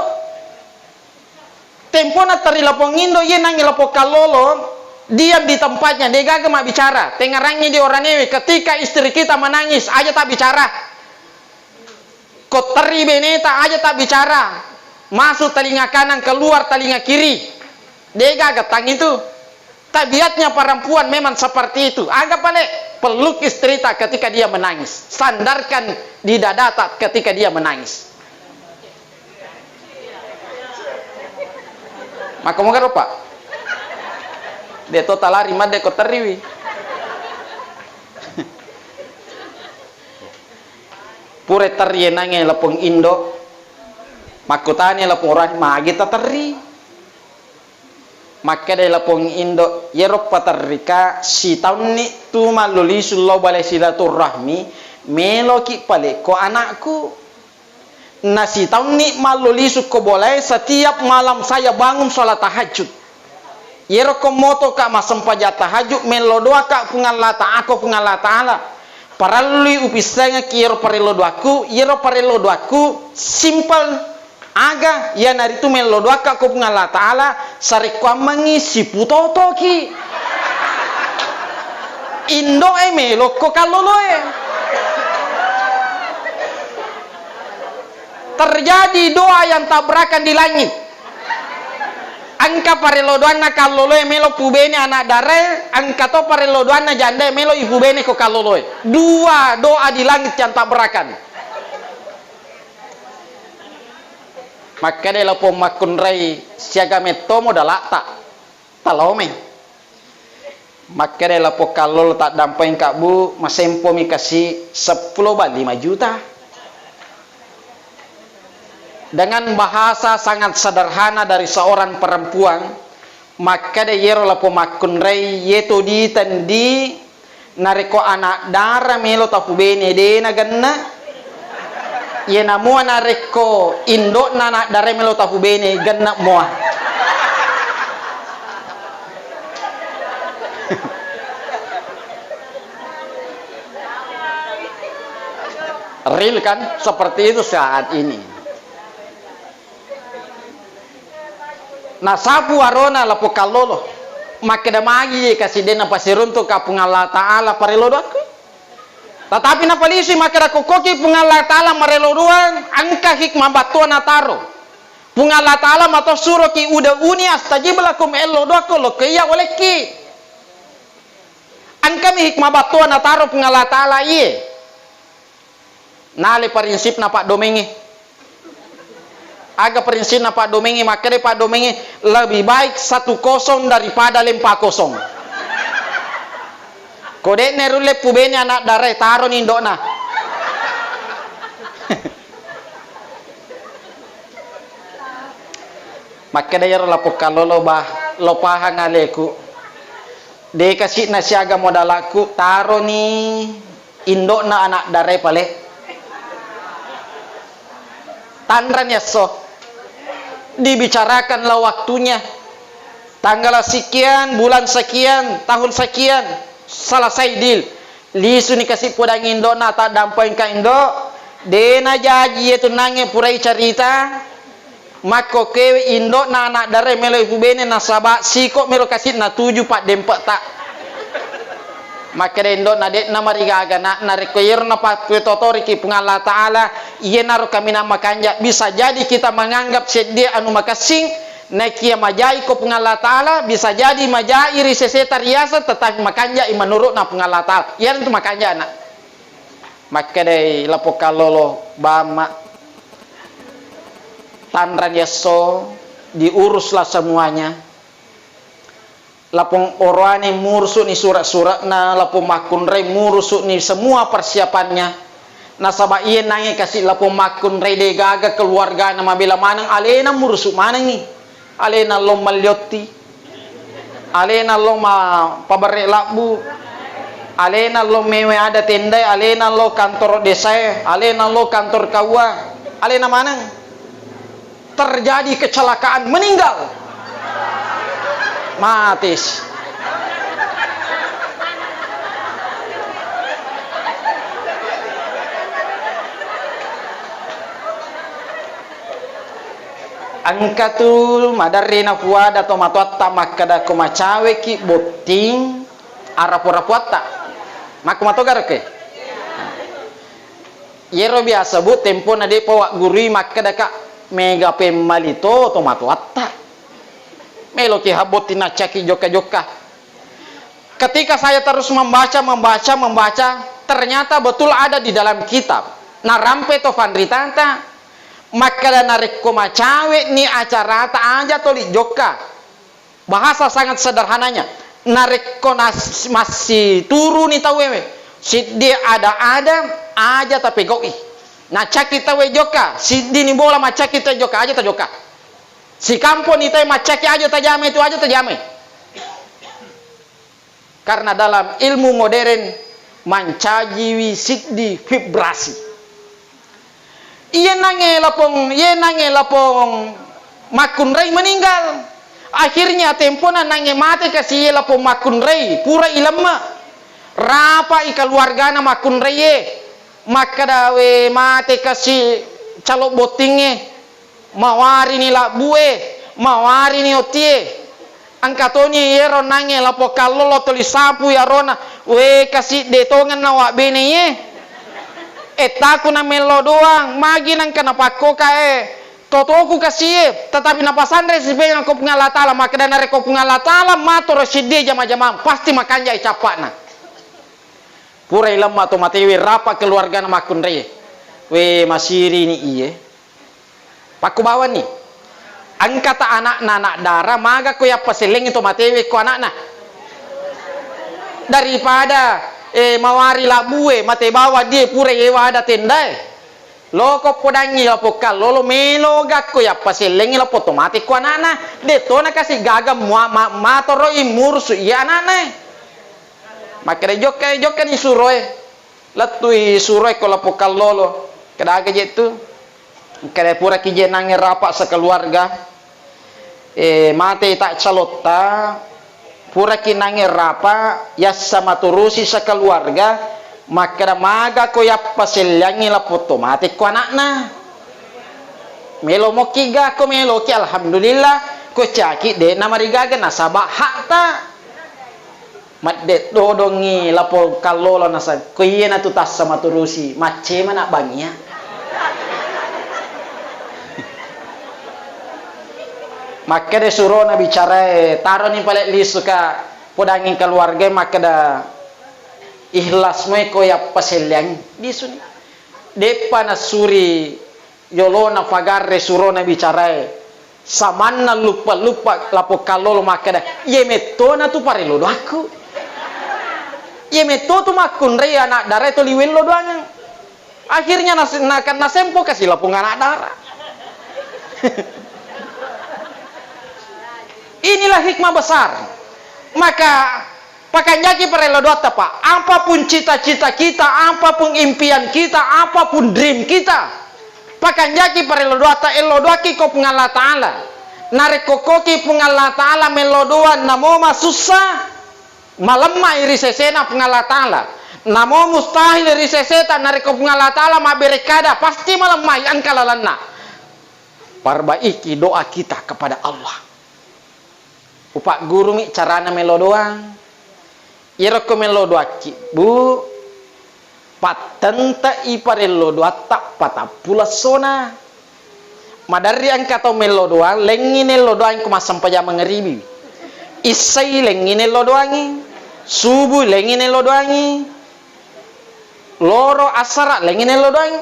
tempo na teri lapo ngindo ye nange lapo kalolo diam di tempatnya dia gagal mak bicara tengarangnya di orang ewe ketika istri kita menangis aja tak bicara koteri beneta aja tak bicara masuk telinga kanan keluar telinga kiri dega getang itu tabiatnya perempuan memang seperti itu agak paling peluk istri tak ketika dia menangis sandarkan di dada tak ketika dia menangis maka mau rupa dia total lari made koteri pure teri nange lapong indo makutane lapong orang magi tateri maka de lapong indo yerok patarika si tahun ni tu maluli sullo balai silaturahmi meloki pale ko anakku nasi tahun ni maluli suko boleh setiap malam saya bangun sholat tahajud yerok moto ka masam pajat tahajud melodoa ka pungalata aku pungalata ala paralui upisanga kiro parelo doaku yero parelo doaku simple aga ya nari tu melo doaka ko ngala taala sare kwa mangisi putoto ki indo melo ko kaloloe terjadi doa yang tabrakan di langit angka parelo doana kaloloe melo pubene anak dare angka to parelo doana janda melo ibu bene ko kaloloe dua doa di langit yang tabrakan maka de lapo makun rai siaga metomo dalata talome maka de lapo kalol tak dampain kak bu masempo mi kasih 10 bali 5 juta dengan bahasa sangat sederhana dari seorang perempuan maka de yero lapo makun rai yeto di tandi nareko anak darah melo tapu bene de na ganna Yena mua na reko indok na nak dare melo tahu bene ganna mua. Real kan? Seperti itu saat ini. Nah sapu arona lapo kalolo makeda magi kasih dena pasirunto ka pungala taala parelo doku. Tetapi na polisi makeda kokoki pungala taala marelo ruang angka hikmah batuan ataro. Pungala taala mato suro ki uda uni astajib lakum elo doku lo kaya oleki. Angka mi hikmah batuan ataro pungala taala iye. Nale prinsip na Pak Domengi. Aga prinsip na Pak Domengi, makanya Pak Domengi lebih baik 1-0 daripada 4-0. Kode nerule pubene anak dare taro ni indokna. Makanya yaro lapo kalolo bah lopahan aleku. De kasih nasi aga modalaku taro ni indokna anak dare pale. Tandran ya so dibicarakanlah waktunya tanggal sekian bulan sekian tahun sekian selesai deal lisu ni kasih podang indo na tak dampai ka indo dena jaji itu nange purai cerita mako kewe indo na anak dare melo ibu bene nasaba siko melo kasih na 7 pak dempak tak maka indo na det na marigaga na rekoyer na patotori ki pungala taala iye naro kami na makanja bisa jadi kita menganggap sedih anu makasing na kia majai ko pungala taala bisa jadi majai riseseta riasa tetapi makanja menurut na pungala taala yan itu makanja na maka dai lapo kalolo bama tandran yaso diuruslah semuanya. Lapong orane mursu ni surat-surat na lapong makun rey mursu ni semua persiapannya. Nasaba iye nange kasih lapong makun rey de gaga keluarga na mabila manang alena mursu manang ni. Alena lo malyotti. Alena lo ma pabare labu. Alena lo mewe ada tenda, alena lo kantor desa, alena lo kantor kawa. Alena manang terjadi kecelakaan meninggal. Matis. Angkatul madarina fuada tomatotta makada komacawe ki boting araporapuata makumatogar ke yero biasa bu tempo na de pawa guri makada ka mega pemalito tomatotta melo ki haboti na caki joka-joka. Ketika saya terus membaca, ternyata betul ada di dalam kitab. Na rampe to vandritanta, maka narik koma cawe ni acara ta aja toli joka. Bahasa sangat sederhananya. Narik kona masih turu ni tawewe. Si dia ada aja tapi goi. Na caki tawe joka, si dini bola macaki ta joka aja ta joka. Si kampung itu macaki aja tajame itu aja tajame. Karena dalam ilmu modern mancaji wisiddi vibrasi. Iya nange lapong makun rey meninggal. Akhirnya tempona nange mati kasih lapong makun rey pura ilama. Rapa ikaluargana makun rey maka dawe mati kasih calok botingnya. Mawari ni la bue, mawari ni otie. Angkatoni yero nange lapo kalolo tolisapu ya rona. We kasih detongan na wak bene ye. Etaku na melo doang, magi nang kana pako kae. Totoku kasih, tetapi na pasandre si bene ko pungala tala maka dana reko pungala tala mato residi jama-jama pasti makanja icapana. Pura ilama to matewi rapa keluarga na makun reye. We masiri ni iye. Paku bawa nih, angkata anak darah, maga ko ya paseleng itu matewe ko anak daripada mawari labue mate bawa dia pura ewa ada tendai loko podangi lapo kalolo melo gakko ya paseleng lapo tomate ko anak de to na kasih gaga matoro imursu ya anak makere joka ni suroe latui suroe ko lapo kalolo Kada je tu. Kada pura kije nange rapak sekeluarga. Mate tak calota. Pura kinange rapa ya sama turusi sekeluarga. Maka maga ko ya paselyangi la foto mate ko anakna. Melo mokiga ko melo ki alhamdulillah ko caki de namarigaga nasaba hak ta. Madde dodongi lapo kalolo nasa ko yena tu tas sama turusi mace mana bangia. Maka de suruh na bicara taro ni palet lisu ka podangin keluarga maka da ikhlas mo ko ya paselyang disuni depa na suri yolo na fagarre suruh na bicara samanna lupa lapo kalolo maka da ye metto na tu parelo do aku ye metto tu makun re anak dara itu liwelo doang akhirnya nakan nasempo kasih lapo anak dara. Inilah hikmah besar. Maka pakanjaki parelo doata pak. Apapun cita-cita kita, apapun impian kita, apapun dream kita, pakanjaki parelo doata elodoaki ko pengala taala. Narekokoki pengala taala melodoan namo masusah malemma iri sesena pengala taala. Namo mustahil iri seseta nareko pengala taala maberekada pasti malemma yang kalalanna. Perbaiki doa kita kepada Allah. Upak guru mi carana melo doang. Ira ko melo doaki. Bu patenta iparelo doa tak patapula sona. Madari ang kato melo doang lengine lo doang ko masampaya mengeribi. Isai lengine lo doangi. Subuh lengine lo doangi. Loro asara lengine lo doangi.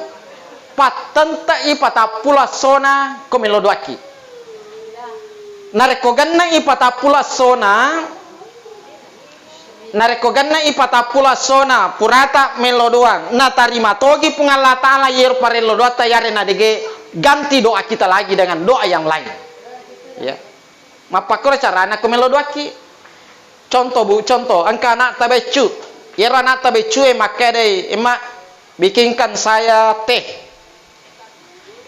Patenta ipatapula sona ko melo doaki. Narekoganna ipatapula sona purata melodoang na tarima togi pungalla taala yer parelo doa tayare na dege ganti doa kita lagi dengan doa yang lain ya mapakora carana ko melodoaki contoh bu contoh angka anak tabecu yer anak tabecu makade emak bikinkan saya teh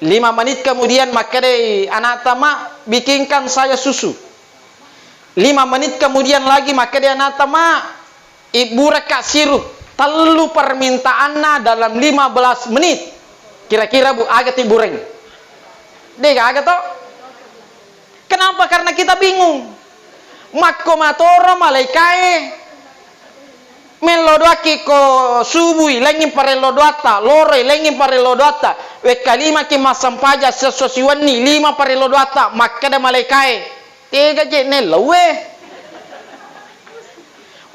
5 menit kemudian maka deh anak tama bikinkan saya susu 5 menit kemudian lagi maka deh anak tama ibu reka sirup telu permintaannya dalam 15 menit kira-kira bu agak ibu reng deh agak toh kenapa karena kita bingung makko matoro malaikai melodoaki ko subui lengin parelo doata lore lengin parelo doata we kalima ki masampaja sesusiwani 5 parelo doata makada malaikai tega je ne lewe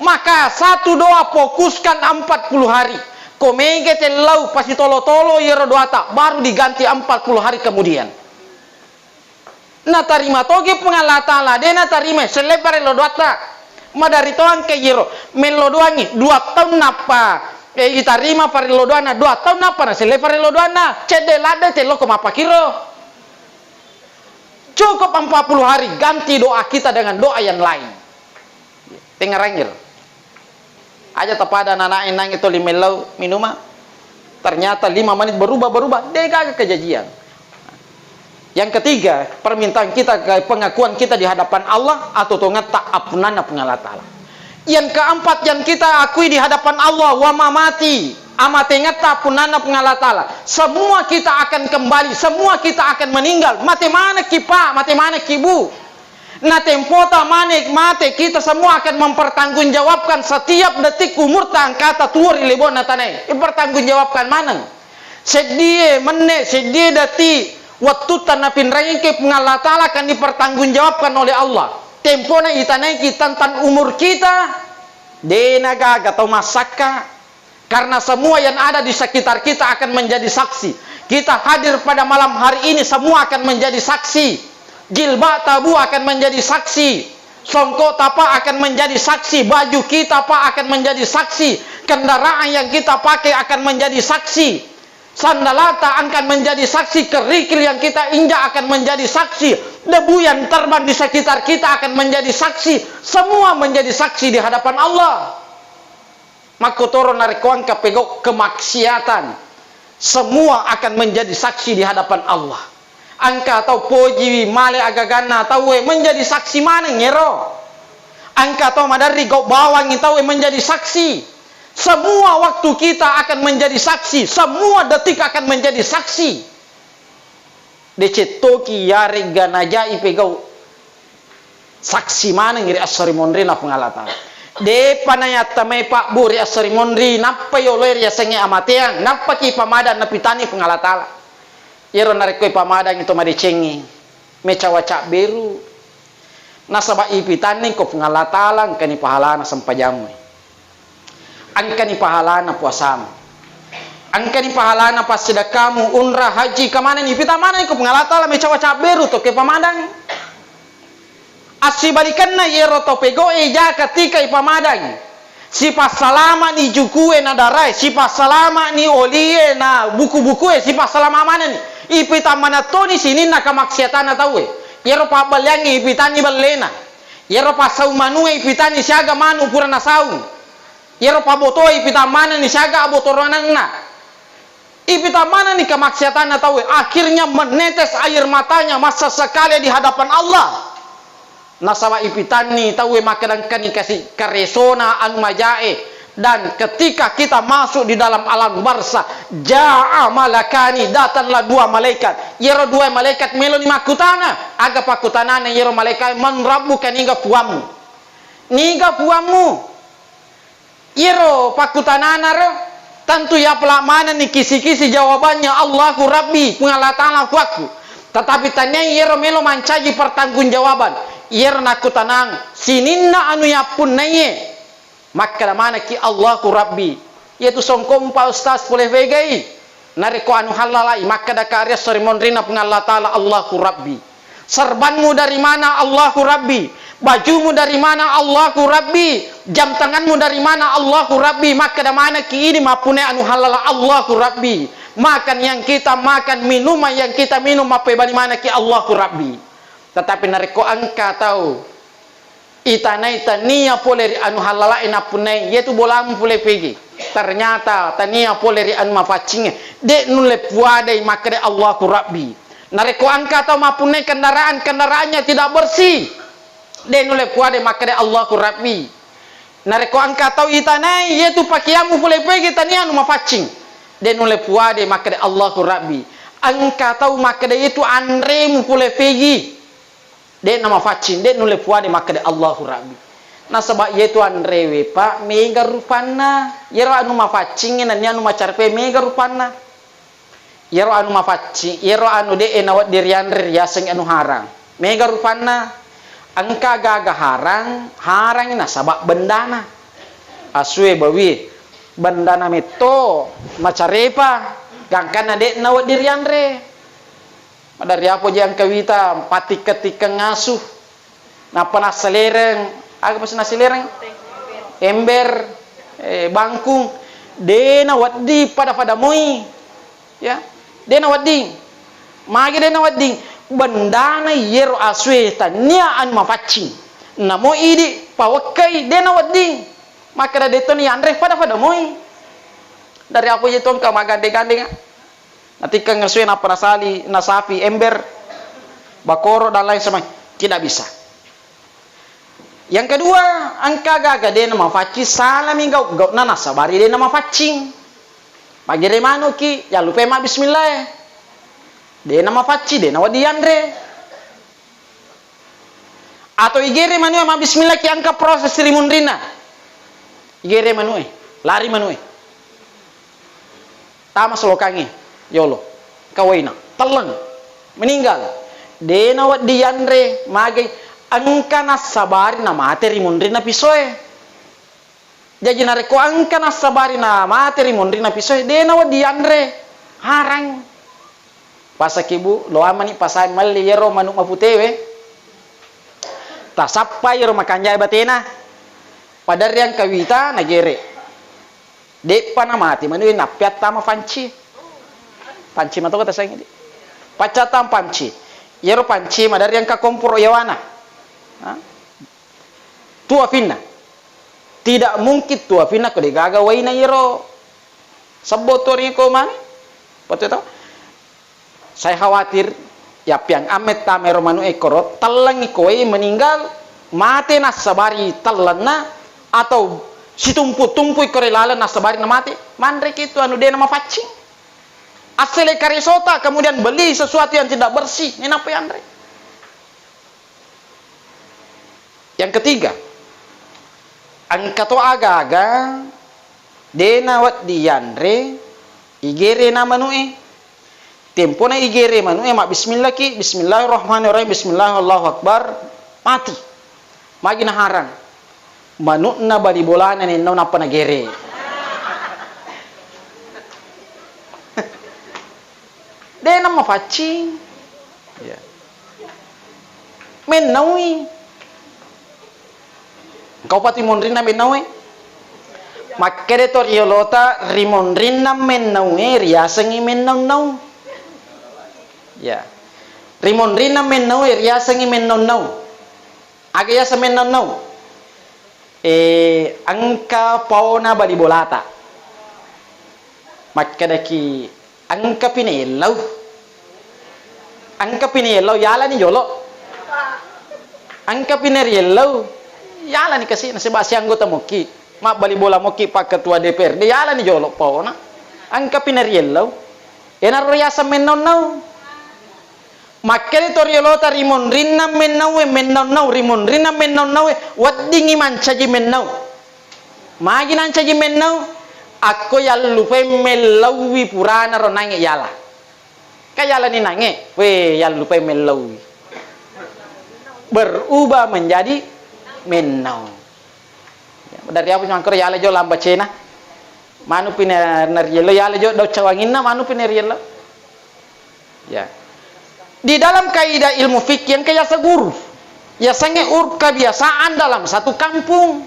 maka satu doa fokuskan 40 hari komege telau pasti tolo-tolo yero doata baru diganti 40 hari kemudian na tarima toge pengalatala dena tarima selepare lo doata madari toang ke yero melodoangi 2 tahun napa itarima parilodoana 2 tahun napa na sele parilodoana cede lade telo ko mapakiro cukup 40 hari ganti doa kita dengan doa yang lain tengarangir aja tapada anak enang itu limelau minuma ternyata 5 menit berubah dega kejadian. Yang ketiga, permintaan kita, pengakuan kita di hadapan Allah atau tongat tak apnana pengala taala. Yang keempat yang kita akui di hadapan Allah wa mamati amate ngata punana pengala taala. Semua kita akan kembali, semua kita akan meninggal. Mate mana kipa, mate mana kibu. Na tempota manik mate kita semua akan mempertanggungjawabkan setiap detik umur tangkata tuur ilebon natanai. Mempertanggungjawabkan mana? Sedih menit, sedih detik. Waktu tanah pinrangin ke pengala taala akan dipertanggungjawabkan oleh Allah. Tempona itanai kita tentang umur kita denaga atau masaka karena semua yang ada di sekitar kita akan menjadi saksi. Kita hadir pada malam hari ini semua akan menjadi saksi. Jilbab tabu akan menjadi saksi. Songkok tapa akan menjadi saksi. Baju kita pak akan menjadi saksi. Kendaraan yang kita pakai akan menjadi saksi. Sandalata akan menjadi saksi, kerikil yang kita injak akan menjadi saksi, debu yang terbang di sekitar kita akan menjadi saksi, semua menjadi saksi di hadapan Allah. Maka turun dari kuang kepegok kemaksiatan, semua akan menjadi saksi di hadapan Allah. Angka atau poji male agagana tahu menjadi saksi mana ngero. Angka atau madari gau bawang tahu menjadi saksi. Semua waktu kita akan menjadi saksi, semua detik akan menjadi saksi. Decetoki yari ganaja ipegau saksi mana ngiri asori mondri na pengalatan. De panayat tamay pak buri asori mondri napa yoler ya senge amateang napa ki pamadan na pitani pengalatala. Yero narikoi pamadang itu madicengi mecawaca beru nasaba ipitani ko pengalatalang kani pahalana sampajamu angkani pahalana puasam angkani pahalana pas sedekamu umrah haji kamana ni pita mana ko pengalatala mecawaca beru to ke pamadang asibalikanna yero to pego eja ketika ipamadang si pasalama ni jukue na darai si pasalama ni olie na buku-buku si pasalama mana ni ipita mana toni sini na kamaksiatan na tahu yero pa balyangi ipitani balena yero pa sau manu ipitani siaga manu purana sau yero pa boto ipita mana ni siaga abotoranang na ipita mana ni kamaksiatan na tahu akhirnya menetes air matanya masa sekali di hadapan Allah nasaba ipitani tahu makanan kani kasih karesona anu majae. Dan ketika kita masuk di dalam alam barzah, ja'a malakani, datanglah dua malaikat. Yero dua malaikat meloni makutana, aga pakutanana yero malaikat man rabbuka niga puamu. Niga puamu. Yero pakutanana ro, tentu ya pelamana ni kisi-kisi jawabannya Allahu Rabbi, pengalatana aku. Tetapi tanya yero melo mancaji pertanggungjawaban. Yero nakutanang sininna anu yapun naye. Maka mana ki Allahu Rabbi yaitu songkom pa ustaz boleh vegai nariko anu halalai maka da karya sori mondrina pengallah taala Allahu Rabbi serbanmu dari mana Allahu Rabbi bajumu dari mana Allahu Rabbi jam tanganmu dari mana Allahu Rabbi maka da mana ki ini mapune anu halala Allahu Rabbi makan yang kita makan minuman yang kita minum apa dari mana ki Allahu Rabbi tetapi nariko angka tahu itanai tania poleri anu halala inapunai yaitu bolam pole pegi ternyata tania poleri anu mapacinge de nule puadai makade Allahu Rabbi nareko angka atau mapunai kendaraannya tidak bersih de nule puadai makade Allahu Rabbi nareko angka atau itanai yaitu pakiamu pole pegi tania anu mapacing de nule puadai makade Allahu Rabbi angka atau makade itu andremu pole pegi de nama facin de nule puade makade Allahu Rabbi nasaba yetu andrewe pak mega rupana yero anu mafacing na anu macarpe mega rupana yero anu mafacing yero anu de enawat diriandre yaseng anu harang mega rupana angka gaga harang nasaba bendana asue bawi bendana meto macarepa gangkana de nawat diriandre dari apa yang kawita pati ketika ngasuh napa naselereng aga pas naselereng ember bangkung dena waddi pada moi ya dena waddi magi dena waddi bandana yero aswe tania an mafacing namo idi pawakai dena waddi maka da detoni andre pada moi dari apa yeton ka magande-gande nanti kan ngesuai apa nasali nasapi ember bakoro dan lain sebagainya tidak bisa. Yang kedua angka gaga de nama faci salami gau nana sabari de nama facing pagere manu ki ya lupa ma bismillah de nama faci de nama diandre atau igere manu ma bismillah ki angka proses rimundrina igere manu lari manu tama solokangi yolo kawaina telang meninggal dena wat diandre magai angka nasabari na materi mundri na pisoe jadi nareko angka nasabari na materi mundri na pisoe dena wat diandre harang pasakibu lo amani pasai mali yero manuk maputewe tasapa yero makanjay batena padar yang kawita nagere de panamati manuin napiat tama fanci panci matau kata saya ini pacatam panci yero panci madar yang ka komporo yawana tua finna tidak mungkin tua finna ko gaga waina yero sabotori ko man Betul tahu? Saya khawatir ya piang amet tamero manu ekorot talang ikoi meninggal mati nasabari talana atau si tumpu ikore lala nasabari na mati mandrek itu anu dia nama facing asale karisota kemudian beli sesuatu yang tidak bersih ini apa ya Andre? Yang ketiga angkato aga-aga dena wat diandre igere na manue tempo na igere manue mak bismillah ki bismillahirrahmanirrahim bismillah Allahu akbar mati magi na harang manuk na bali bolana ni na napa nagere dena mafacing ya menawi kau pati monrina menawi makere tor yolota rimonrina menawi riasangi menau ya rimonrina menawi riasangi menau agaya sa menau angka pauna bali bolata makere ki angka pinelaw yala ni yolo angka pinerielaw yala ni kasi nasi basi anggota moki mak bali bola moki pak ketua DPRD yala ni yolo po na angka pinerielaw enar riasa menonau makkeli toriolota rimon rinna mennaw rimon rinna mennaw waddingi mancaji mennaw magi nancaji mennaw ako yallupe melawi purana ro nange yala kayala ni nange we yallupe melawi berubah menjadi mennaw ya, dari apa mangkor yala jo lamba cena manu pinar yelo yala jo do cawangina manu pinar yelo ya di dalam kaidah ilmu fikih yang kayak guru ya sange urf kebiasaan dalam satu kampung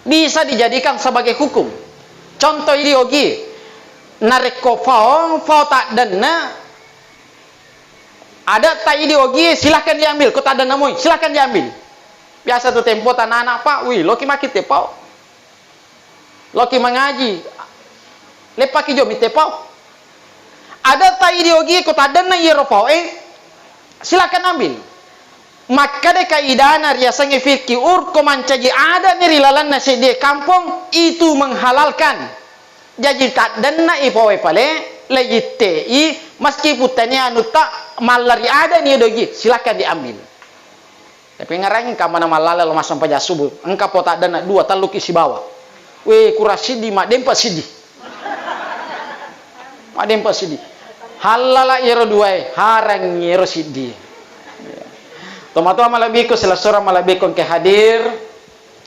bisa dijadikan sebagai hukum. Contoh ideologi nareko fao tak dana ada tak ideologi silahkan diambil kau tak dana moi silahkan diambil biasa tuh tempo tanah anak pak wih loki makit tepau loki mengaji lepaki jo mitepau ada tak ideologi kau tak dana yerofao silakan ambil maka de kaidana riasanya fikih ur ko mancaji ada ni rilalan nasi di kampung itu menghalalkan jadi tak dana ipawe pale legitei meski putanya anu tak malari ada ni dogi silakan diambil tapi ngarang ka mana malala lo masam paja subuh engka po tak dana dua taluki si bawa we kurasidi mak dempa sidi mak dempa sidi halala yero duai harang yero sidi tomato malabiko selasora malabiko ke hadir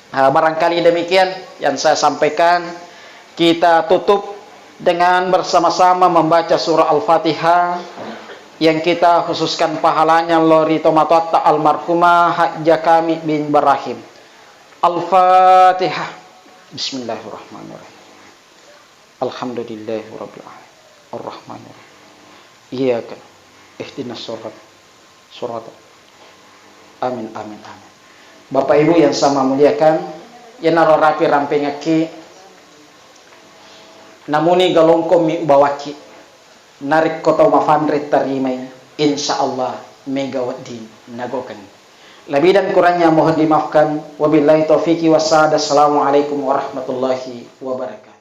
barangkali demikian yang saya sampaikan kita tutup dengan bersama-sama membaca surah Al-Fatihah yang kita khususkan pahalanya lori tomato almarhumah Hajjah kami bin Barahim Al-Fatihah Bismillahirrahmanirrahim Alhamdulillahirabbil alamin Ar-Rahmanirrahim Iyaka ihdinas surat amin amin amin. Bapak Ibu yang sama muliakan yang naro rapi rampingaki namuni galongko mi bawaki narik kota mafandre tarimai insyaallah megawati nagokan lebih dan kurangnya mohon dimaafkan wabillahi taufiki wassalam. Assalamualaikum warahmatullahi wabarakatuh.